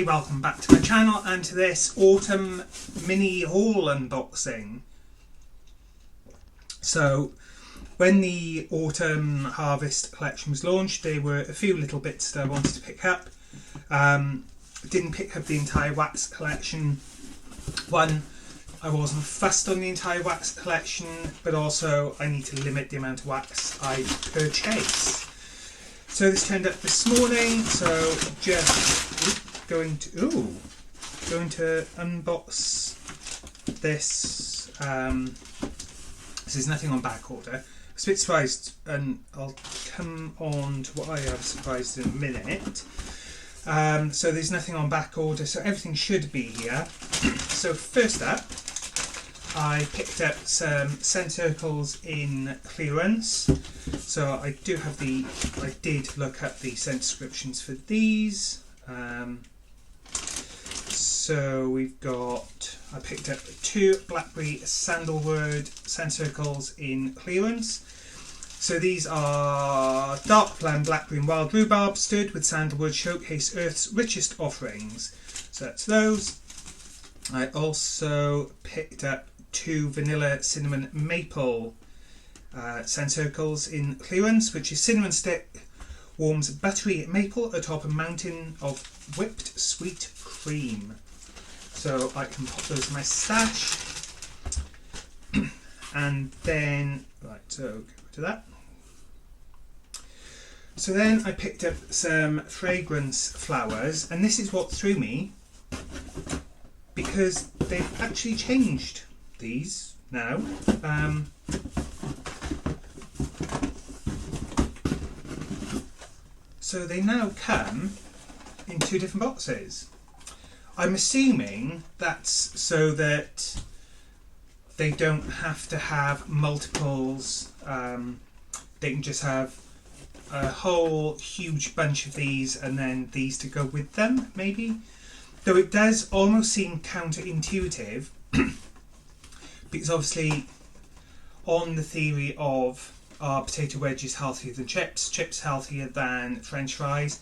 Hey, welcome back to my channel and to this autumn mini haul unboxing. So when the autumn harvest collection was launched, there were a few little bits that I wanted to pick up. Didn't pick up the entire wax collection. One, I wasn't fussed on the entire wax collection, but also I need to limit the amount of wax I purchase. So this turned up this morning, so just going to unbox this. This is nothing on back order. I was a bit surprised, and I'll come on to what I am surprised in a minute. So there's nothing on back order, so everything should be here. So first up, I picked up some scent circles in clearance. So I did look up the scent descriptions for these. So we've got, I picked up 2 blackberry sandalwood scent circles in clearance. So these are dark blend blackberry and wild rhubarb stirred with sandalwood, showcase Earth's richest offerings. So that's those. I also picked up 2 vanilla cinnamon maple scent circles in clearance, which is cinnamon stick warms buttery maple atop a mountain of whipped sweet cream. So I can pop those in my stash. And then, right, so go to that. So then I picked up some fragrance flowers, and this is what threw me, because they've actually changed these now. So they now come in 2 different boxes. I'm assuming that's so that they don't have to have multiples. They can just have a whole huge bunch of these and then these to go with them, maybe. Though it does almost seem counterintuitive, because obviously on the theory of are potato wedges healthier than chips healthier than French fries,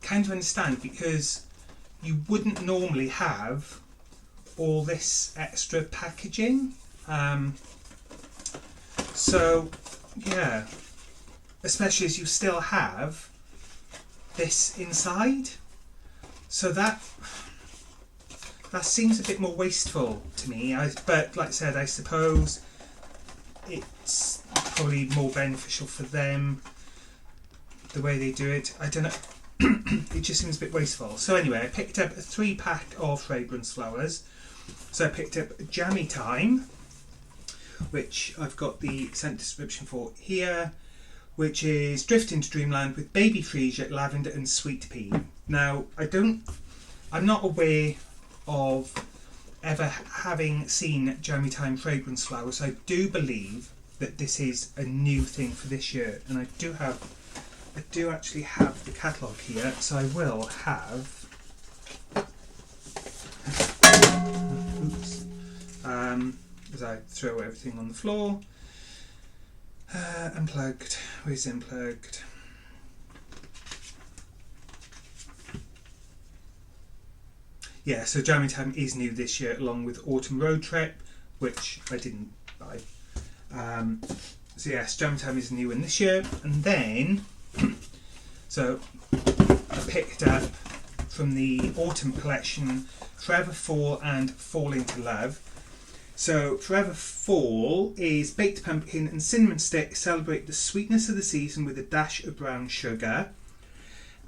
I kind of understand, because you wouldn't normally have all this extra packaging. So yeah, especially as you still have this inside. So that seems a bit more wasteful to me. But like I said, I suppose it's probably more beneficial for them the way they do it. I don't know. It just seems a bit wasteful. So anyway, I picked up a 3-pack of fragrance flowers. So I picked up Jammy Time, which I've got the scent description for here, which is drift into dreamland with baby freesia, lavender and sweet pea. Now I'm not aware of ever having seen Jammy Time fragrance flowers. I do believe that this is a new thing for this year, and I do actually have the catalogue here, so I will have as I throw everything on the floor. Unplugged. Where's unplugged? Yeah, so Jammy Time is new this year, along with Autumn Road Trip, which I didn't buy. So yes, Jammy Time is new in this year. And then, so I picked up from the autumn collection Forever Fall and Fall Into Love. So Forever Fall is baked pumpkin and cinnamon stick, celebrate the sweetness of the season with a dash of brown sugar.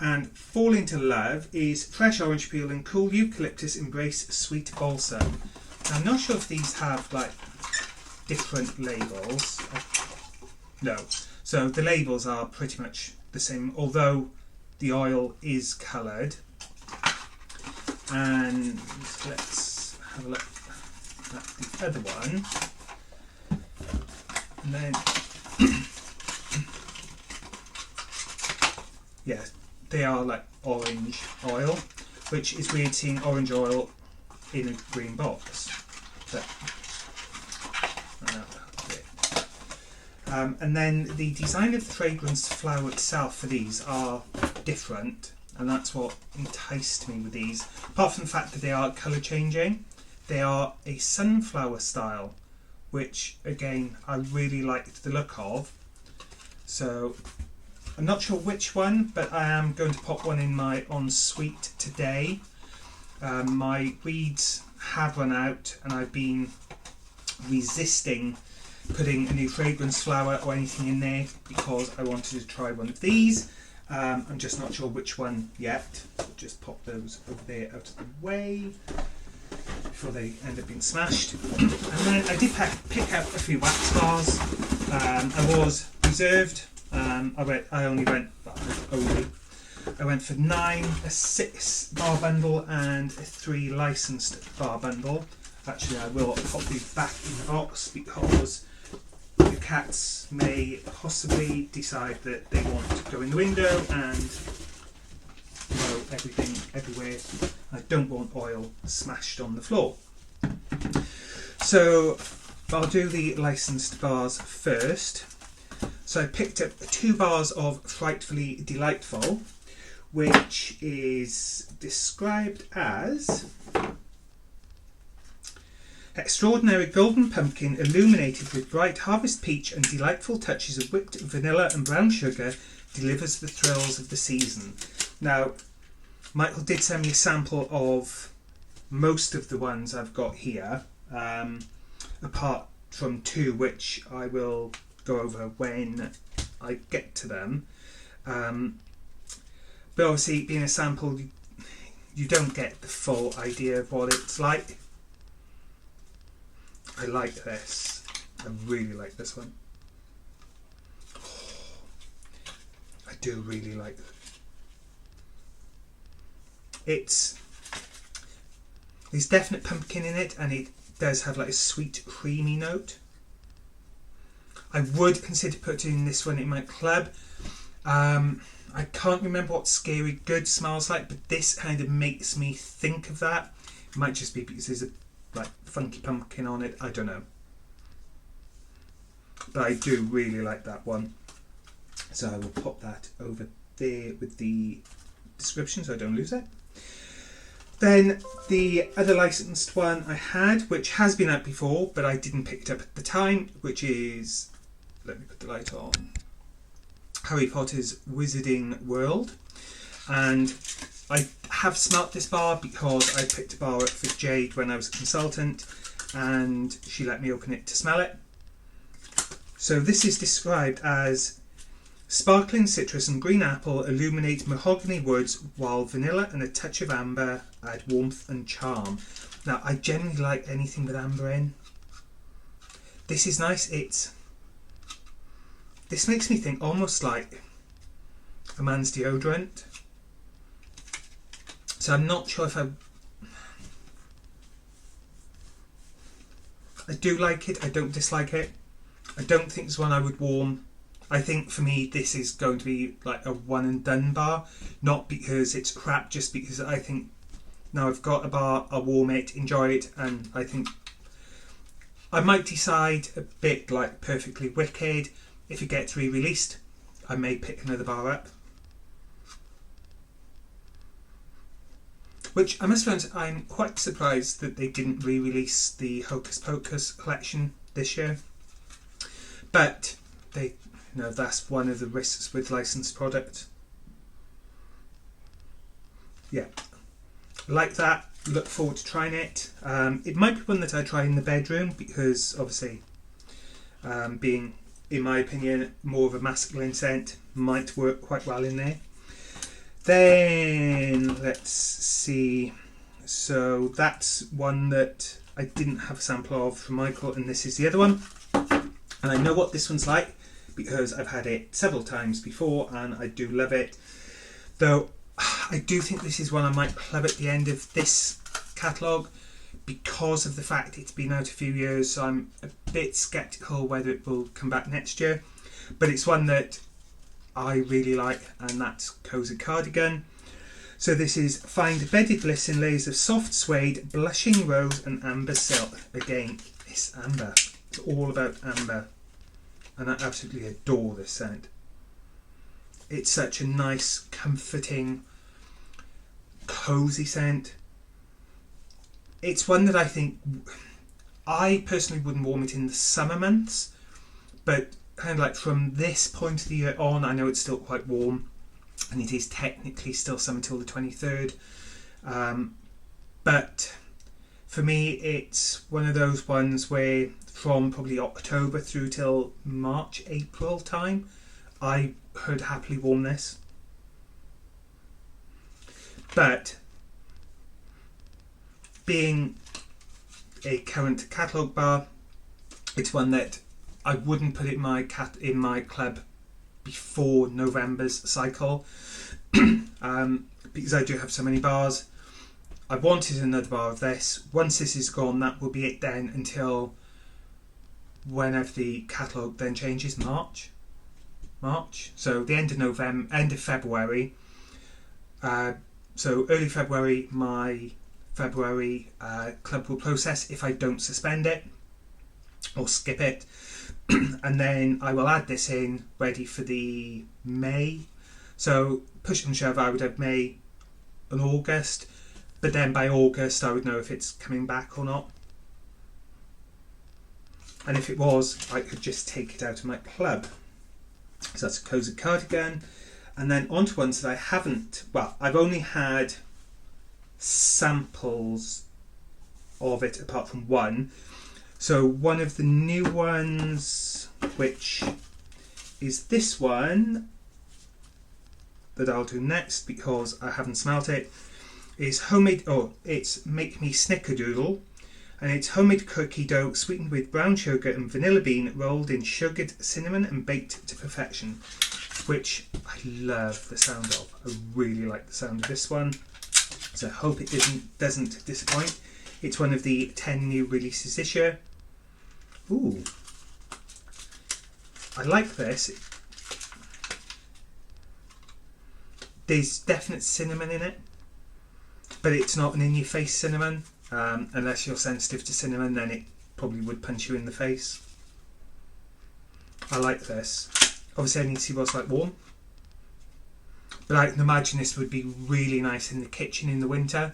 And Fall Into Love is fresh orange peel and cool eucalyptus, embrace sweet balsam. Now, I'm not sure if these have like different labels. No. So the labels are pretty much the same, although the oil is coloured. And let's have a look at the other one. And then yeah, they are like orange oil, which is weird seeing orange oil in a green box. But and then the design of the fragrance flower itself for these are different. and that's what enticed me with these. Apart from the fact that they are colour changing, they are a sunflower style, which again I really liked the look of. So I'm not sure which one, but I am going to pop one in my ensuite today. My weeds have run out, and I've been resisting putting a new fragrance flower or anything in there because I wanted to try one of these. I'm just not sure which one yet. Just pop those over there out of the way before they end up being smashed. And then I did pick up a few wax bars. I was reserved. I went for 9, a 6 bar bundle and a 3 licensed bar bundle. Actually, I will pop these back in the box because the cats may possibly decide that they want to go in the window and throw everything everywhere. I don't want oil smashed on the floor. So I'll do the licensed bars first. So I picked up 2 bars of Frightfully Delightful, which is described as extraordinary golden pumpkin illuminated with bright harvest peach and delightful touches of whipped vanilla and brown sugar delivers the thrills of the season. Now, Michael did send me a sample of most of the ones I've got here, apart from 2 which I will go over when I get to them. But obviously, being a sample, you don't get the full idea of what it's like. I like this. I really like this one. I do really like it. There's definite pumpkin in it, and it does have like a sweet, creamy note. I would consider putting this one in my club. I can't remember what Scary Good smells like, but this kind of makes me think of that. It might just be because there's a like funky pumpkin on it, I don't know. But I do really like that one. So I will pop that over there with the description so I don't lose it. Then the other licensed one I had, which has been out before, but I didn't pick it up at the time, which is, let me put the light on, Harry Potter's Wizarding World. And I have smelt this bar because I picked a bar up for Jade when I was a consultant, and she let me open it to smell it. So this is described as sparkling citrus and green apple illuminate mahogany woods, while vanilla and a touch of amber add warmth and charm. Now, I generally like anything with amber in. This is nice. This makes me think almost like a man's deodorant. So I'm not sure if I do like it, I don't dislike it. I don't think it's one I would warm. I think for me this is going to be like a one and done bar. Not because it's crap, just because I think now I've got a bar, I'll warm it, enjoy it, and I think I might decide a bit like Perfectly Wicked, if it gets re-released, I may pick another bar up. Which I must admit, I'm quite surprised that they didn't re-release the Hocus Pocus collection this year. But that's one of the risks with licensed product. Yeah, like that. Look forward to trying it. It might be one that I try in the bedroom because obviously, being, in my opinion, more of a masculine scent, might work quite well in there. Then let's see. So that's one that I didn't have a sample of from Michael, and this is the other one. And I know what this one's like because I've had it several times before and I do love it. Though I do think this is one I might club at the end of this catalogue because of the fact it's been out a few years, so I'm a bit sceptical whether it will come back next year. But it's one that I really like, and that's Cozy Cardigan. So this is Find Bedded Bliss in layers of soft suede, blushing rose and amber silk. Again, it's amber. It's all about amber. And I absolutely adore this scent. It's such a nice, comforting, cosy scent. It's one that I think I personally wouldn't warm it in the summer months, but kind of like from this point of the year on, I know it's still quite warm, and it is technically still summer till the 23rd. But for me, it's one of those ones where from probably October through till March, April time, I could happily warm this. But being a current catalogue bar, it's one that I wouldn't put it in my club before November's cycle, because I do have so many bars. I wanted another bar of this. Once this is gone, that will be it then until whenever the catalogue then changes, March. So the end of November, end of February. So early February, my February club will process if I don't suspend it or skip it. And then I will add this in ready for the May. So push and shove, I would have May and August. But then by August, I would know if it's coming back or not. And if it was, I could just take it out of my club. So that's a Cozy Cardigan. And then onto ones that I haven't, well, I've only had samples of it apart from one. So one of the new ones, which is this one that I'll do next because I haven't smelt it, is homemade, it's Make Me Snickerdoodle, and it's homemade cookie dough sweetened with brown sugar and vanilla bean, rolled in sugared cinnamon and baked to perfection, which I love the sound of. I really like the sound of this one, so I hope it doesn't disappoint. It's one of the 10 new releases this year. Ooh, I like this. There's definite cinnamon in it, but it's not an in-your-face cinnamon. Unless you're sensitive to cinnamon, then it probably would punch you in the face. I like this. Obviously I need to see what's like warm, but I can imagine this would be really nice in the kitchen in the winter.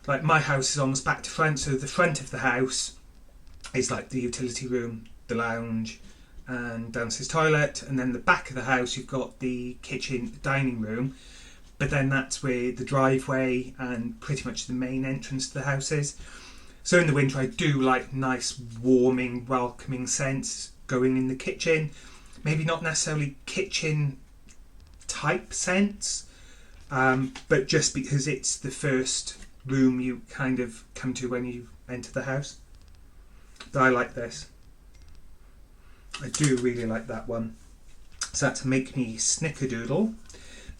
Like my house is almost back to front, so the front of the house is like the utility room, the lounge and downstairs toilet, and then the back of the house you've got the kitchen, dining room, but then that's where the driveway and pretty much the main entrance to the house is. So in the winter I do like nice warming, welcoming scents going in the kitchen. Maybe not necessarily kitchen type scents, but just because it's the first room you kind of come to when you enter the house. But I like this. I do really like that one. So that's Make Me Snickerdoodle.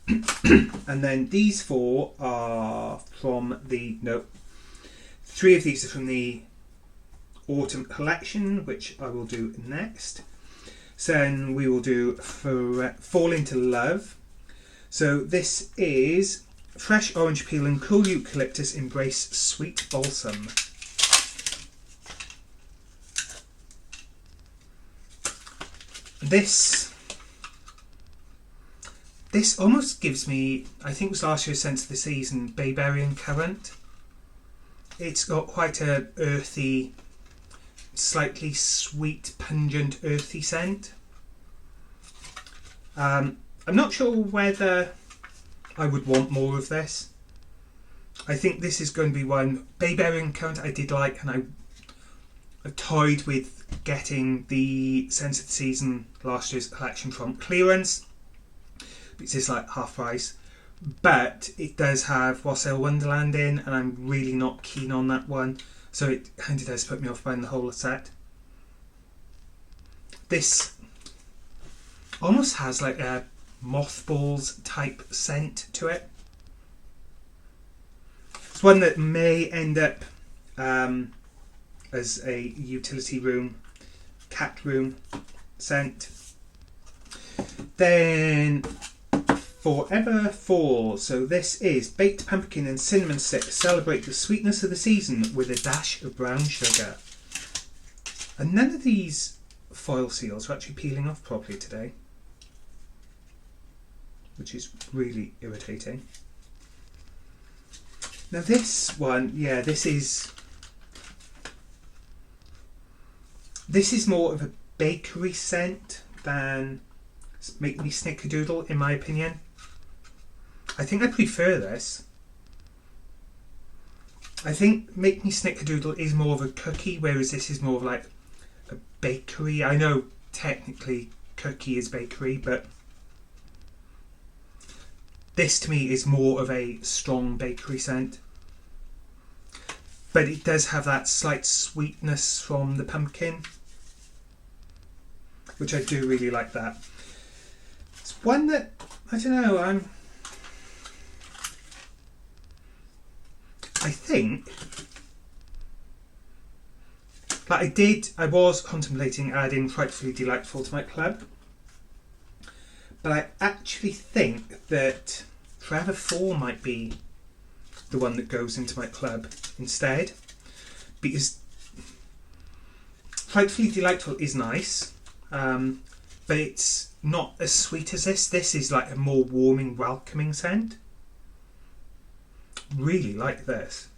And then these four are from the, no, 3 of these are from the autumn collection, which I will do next. So then we will do Fall Into Love. So this is fresh orange peel and cool eucalyptus embrace sweet balsam. This almost gives me, I think it was last year's Scent of the Season, Bayberry and Currant. It's got quite a earthy, slightly sweet, pungent, earthy scent. I'm not sure whether I would want more of this. I think this is going to be one. Bayberry and Currant I did like, and I toyed with getting the Scent of the Season last year's collection from clearance, because it's like half price. But it does have Wassail Wonderland in, and I'm really not keen on that one, so it kind of does put me off buying the whole set. This almost has like a mothballs type scent to it. It's one that may end up as a utility room, cat room scent. Then Forever Fall. So this is baked pumpkin and cinnamon stick. Celebrate the sweetness of the season with a dash of brown sugar. And none of these foil seals are actually peeling off properly today, which is really irritating. Now this one, yeah, this is more of a bakery scent than Make Me Snickerdoodle, in my opinion. I think I prefer this. I think Make Me Snickerdoodle is more of a cookie, whereas this is more of like a bakery. I know technically cookie is bakery, but this to me is more of a strong bakery scent. But it does have that slight sweetness from the pumpkin, which I do really like that. It's one that, I don't know, I think, like I was contemplating adding Frightfully Delightful to my club, but I actually think that Forever 4 might be the one that goes into my club instead, because Frightfully Delightful is nice, but it's not as sweet as this. This is like a more warming, welcoming scent. Really like this,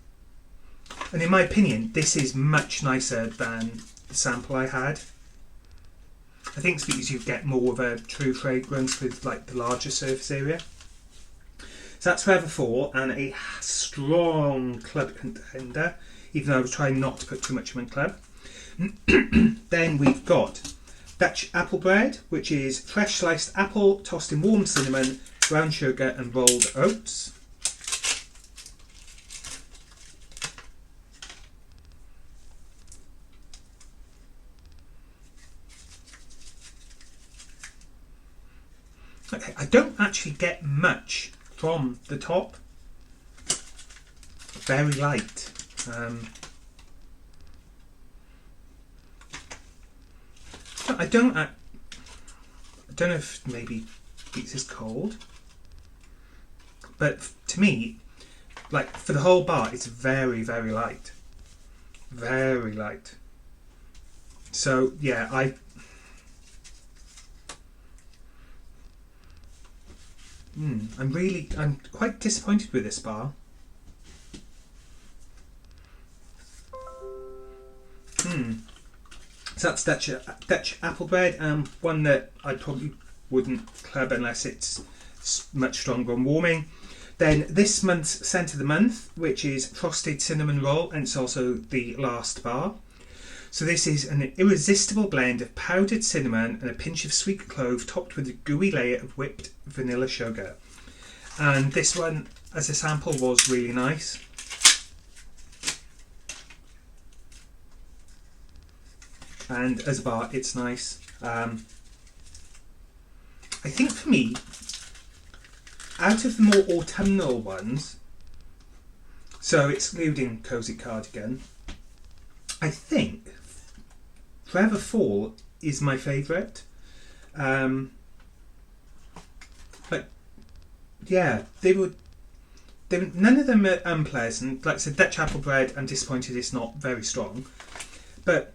and in my opinion this is much nicer than the sample I had. I think it's because you get more of a true fragrance with like the larger surface area. So that's Forever 4 and a strong club contender, even though I was trying not to put too much in my club. Then we've got Dutch Apple Bread, which is fresh sliced apple tossed in warm cinnamon, brown sugar and rolled oats. Okay, I don't actually get much from the top. Very light. I don't know if maybe this is cold, but to me, like for the whole bar, it's very, very light. Very light. So yeah, I'm quite disappointed with this bar. So that's Dutch Apple Bread, one that I probably wouldn't club unless it's much stronger and warming. Then this month's scent of the month, which is Frosted Cinnamon Roll, and it's also the last bar. So this is an irresistible blend of powdered cinnamon and a pinch of sweet clove topped with a gooey layer of whipped vanilla sugar. And this one, as a sample, was really nice. And as a bar, it's nice. I think for me, out of the more autumnal ones, so excluding Cozy Cardigan, I think Forever Fall is my favourite. But yeah, none of them are unpleasant. Like I said, Dutch Apple Bread, I'm disappointed it's not very strong. But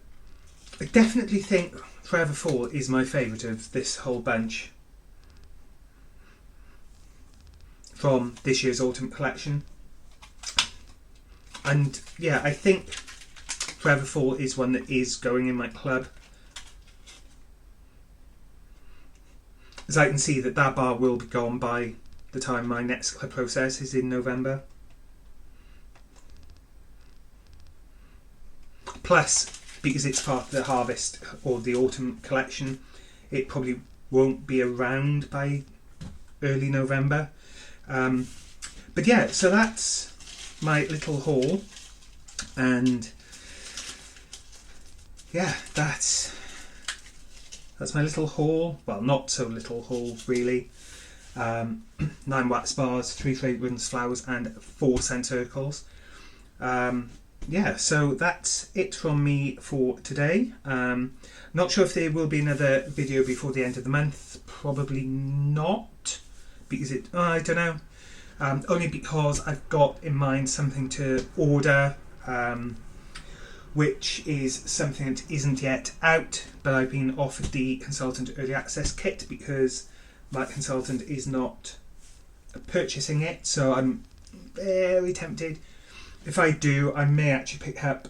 I definitely think Forever Fall is my favourite of this whole bunch from this year's autumn collection. And yeah, I think Forever Fall is one that is going in my club. As I can see that bar will be gone by the time my next club process is in November. Plus, because it's part of the harvest or the autumn collection, it probably won't be around by early November. But yeah, so that's my little haul, and yeah, that's my little haul. Well, not so little haul really. 9 wax bars, 3 fragrance flowers and 4 scent circles. Yeah, so that's it from me for today. Not sure if there will be another video before the end of the month. Probably not, because I don't know. Only because I've got in mind something to order, which is something that isn't yet out, but I've been offered the consultant early access kit because my consultant is not purchasing it, so I'm very tempted. If I do, I may actually pick up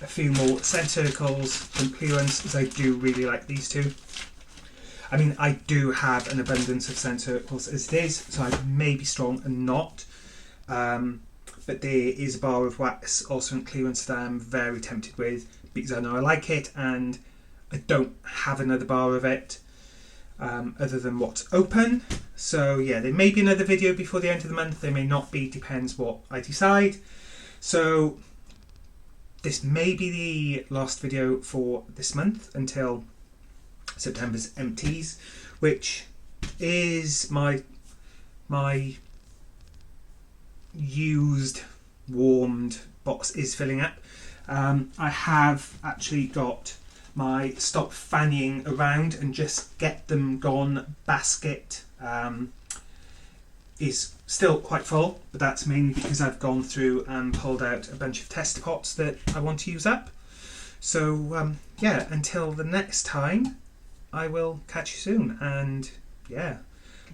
a few more scent circles from clearance, as I do really like these two. I mean, I do have an abundance of scent circles as it is, so I may be strong and not. But there is a bar of wax also in clearance that I'm very tempted with, because I know I like it and I don't have another bar of it other than what's open. So yeah, there may be another video before the end of the month, there may not be, depends what I decide. So this may be the last video for this month until September's empties, which is my used warmed box is filling up. I have actually got my stop fannying around and just get them gone basket is still quite full, but that's mainly because I've gone through and pulled out a bunch of tester pots that I want to use up. So yeah, until the next time, I will catch you soon, and yeah,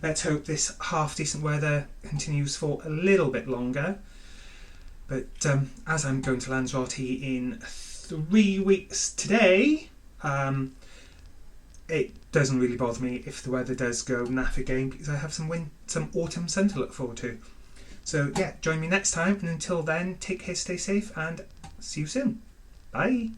let's hope this half decent weather continues for a little bit longer. But as I'm going to Lanzarote in 3 weeks today, it doesn't really bother me if the weather does go naff again, because I have some autumn sun to look forward to. So yeah, join me next time, and until then, take care, stay safe, and see you soon. Bye.